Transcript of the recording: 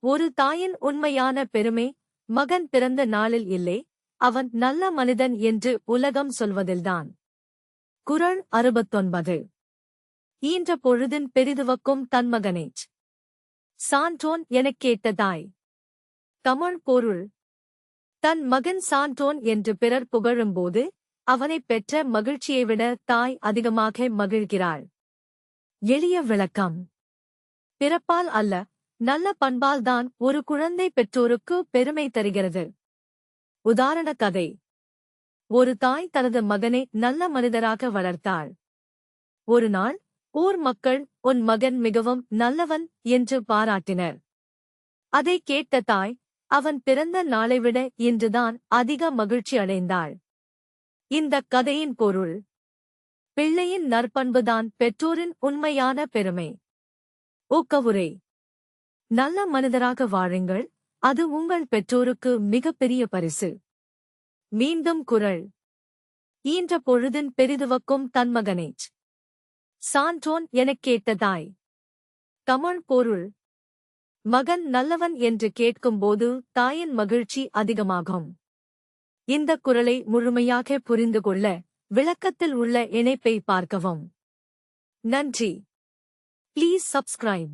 ஒரு தாயின் உண்மையான பெருமை மகன் பிறந்த நாளில் இல்லை, அவன் நல்ல மனிதன் என்று உலகம் சொல்வதில்தான். குறள் 69. ஈன்ற பொழுதின் பெரிதுவக்கும் தன் மகனேச் சான்றோன் எனக் கேட்ட தாய். தமிழ் பொருள்: தன் மகன் சான்றோன் என்று பிறர் புகழும்போது அவனைப் பெற்ற மகிழ்ச்சியை விட தாய் அதிகமாக மகிழ்கிறாள். எளிய விளக்கம்: பிறப்பால் அல்ல, நல்ல பண்பால்தான் ஒரு குழந்தை பெற்றோருக்கு பெருமை தருகிறது. உதாரண கதை: ஒரு தாய் தனது மகனை நல்ல மனிதராக வளர்த்தாள். ஒரு நாள் ஊர் மக்கள் உன் மகன் மிகவும் நல்லவன் என்று பாராட்டினர். அதைக் கேட்ட தாய் அவன் பிறந்த நாளைவிட இன்றுதான் அதிக மகிழ்ச்சி அடைந்தாள். இந்தக் கதையின் பொருள்: பிள்ளையின் நற்பண்புதான் பெற்றோரின் உண்மையான பெருமை. ஊக்கவுரை: நல்ல மனிதராக வாழுங்கள், அது உங்கள் பெற்றோருக்கு மிகப்பெரிய பரிசு. மீண்டும் குறள்: ஈன்ற பொழுதின் பெரிதுவக்கும் தன் மகனேச் சான்றோன் எனக் கேட்ட தாய். தமிழ் பொருள்: மகன் நல்லவன் என்று கேட்கும்போது தாயின் மகிழ்ச்சி அதிகமாகும். இந்தக் குறளை முழுமையாக புரிந்து கொள்ள விளக்கத்தில் உள்ள இணைப்பை பார்க்கவும். நன்றி. Please subscribe.